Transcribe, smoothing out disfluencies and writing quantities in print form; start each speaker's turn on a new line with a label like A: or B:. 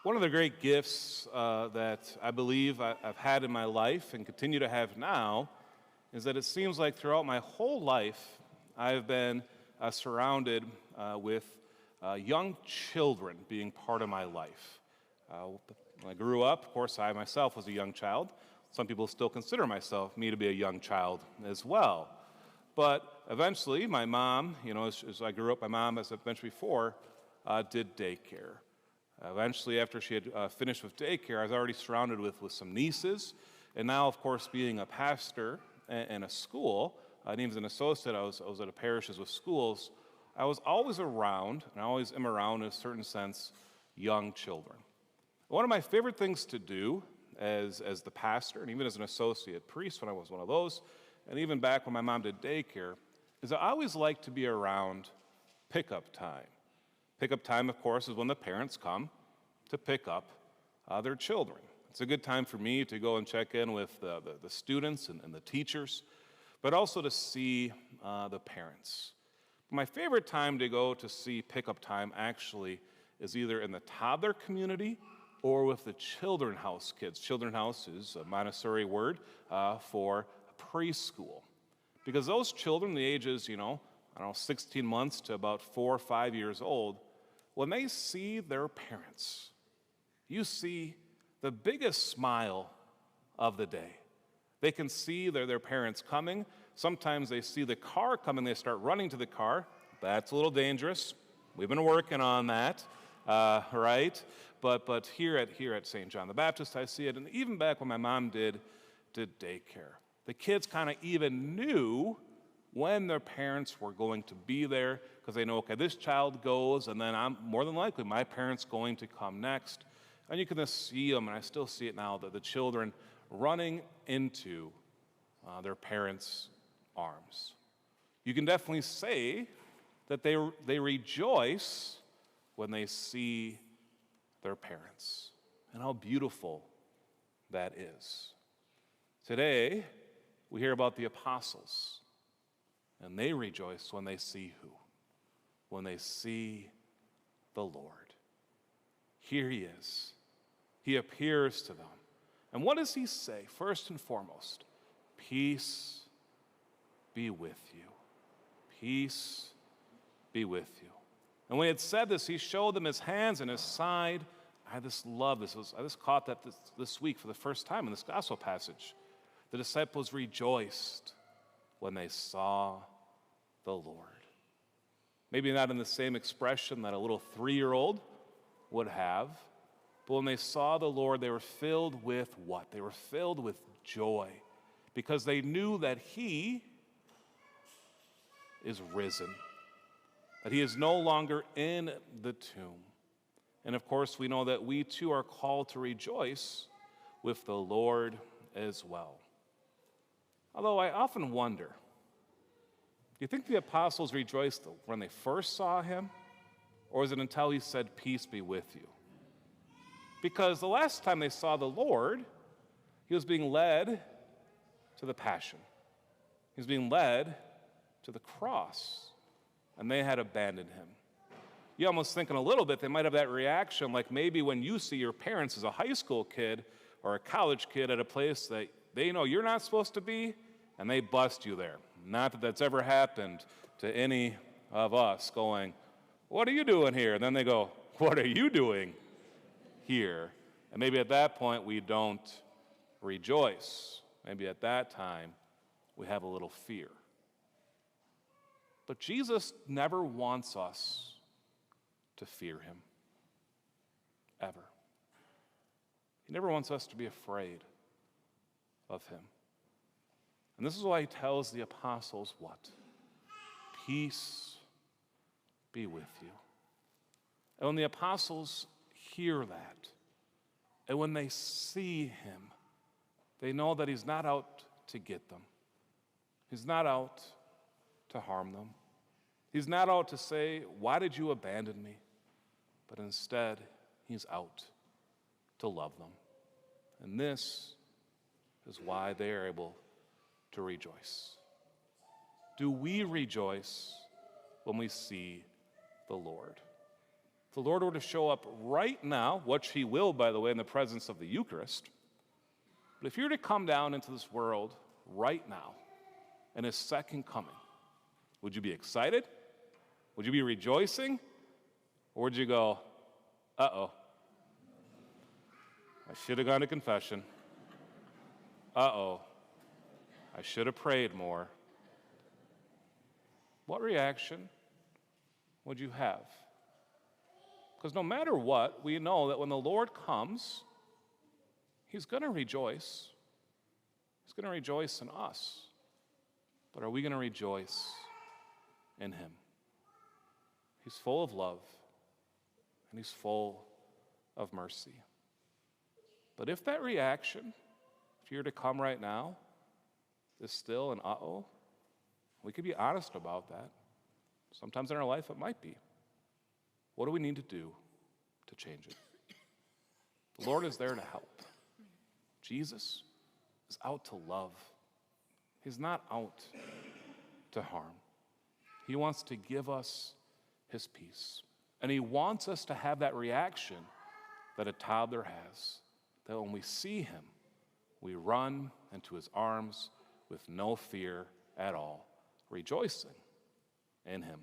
A: One of the great gifts that I believe I've had in my life and continue to have now is that it seems like throughout my whole life I've been surrounded with young children being part of my life. When I grew up, of course, I myself was a young child. Some people still consider me to be a young child as well. But eventually, my mom, as I grew up, my mom, as I've mentioned before, did daycare. Eventually, after she had finished with daycare, I was already surrounded with some nieces. And now, of course, being a pastor in a school, and even as an associate, I was at a parishes with schools, I was always around, and I always am around in a certain sense, young children. One of my favorite things to do as the pastor, and even as an associate priest when I was one of those, and even back when my mom did daycare, is I always liked to be around pickup time. Pickup time, of course, is when the parents come to pick up their children. It's a good time for me to go and check in with the students and the teachers, but also to see the parents. My favorite time to go to see pickup time actually is either in the toddler community or with the children's house kids. Children's house is a Montessori word for preschool. Because those children, the ages, 16 months to about 4 or 5 years old, when they see their parents, you see the biggest smile of the day. They can see their parents coming. Sometimes they see the car coming, they start running to the car. That's a little dangerous. We've been working on that, right? But here at St. John the Baptist, I see it, and even back when my mom did daycare. The kids kind of even knew when their parents were going to be there because they know, okay, this child goes, and then I'm more than likely my parents going to come next. And you can just see them, and I still see it now, the children running into their parents' arms. You can definitely say that they rejoice when they see their parents, and how beautiful that is. Today, we hear about the apostles, and they rejoice when they see who? When they see the Lord. Here he is. He appears to them. And what does he say? First and foremost, peace be with you. Peace be with you. And when he had said this, he showed them his hands and his side. I just love this. I just caught that this week for the first time in this gospel passage. The disciples rejoiced when they saw the Lord. Maybe not in the same expression that a little 3-year-old would have, but when they saw the Lord, they were filled with what? They were filled with joy because they knew that he is risen, that he is no longer in the tomb. And of course, we know that we too are called to rejoice with the Lord as well. Although I often wonder, do you think the apostles rejoiced when they first saw him? Or was it until he said, peace be with you? Because the last time they saw the Lord, he was being led to the passion. He was being led to the cross, and they had abandoned him. You almost think in a little bit they might have that reaction like maybe when you see your parents as a high school kid or a college kid at a place that they know you're not supposed to be, and they bust you there. Not that that's ever happened to any of us going, what are you doing here? And then they go, what are you doing here? And maybe at that point we don't rejoice. Maybe at that time we have a little fear. But Jesus never wants us to fear him, ever. He never wants us to be afraid of him. And this is why he tells the apostles what? Peace be with you. And when the apostles hear that, and when they see him, they know that he's not out to get them. He's not out to harm them. He's not out to say, why did you abandon me? But instead, he's out to love them. And this is why they are able to rejoice. Do we rejoice when we see the Lord? If the Lord were to show up right now, which he will, by the way, in the presence of the Eucharist, but if you were to come down into this world right now in his second coming, would you be excited? Would you be rejoicing? Or would you go, uh-oh, I should have gone to confession. Uh-oh, I should have prayed more. What reaction would you have? Because no matter what, we know that when the Lord comes, he's going to rejoice. He's going to rejoice in us. But are we going to rejoice in him? He's full of love, and he's full of mercy. But if that reaction, if you were to come right now, is still an uh-oh, we could be honest about that. Sometimes in our life it might be. What do we need to do to change it? The Lord is there to help. Jesus is out to love. He's not out to harm. He wants to give us his peace. And he wants us to have that reaction that a toddler has, that when we see him, we run into his arms with no fear at all, rejoicing in him.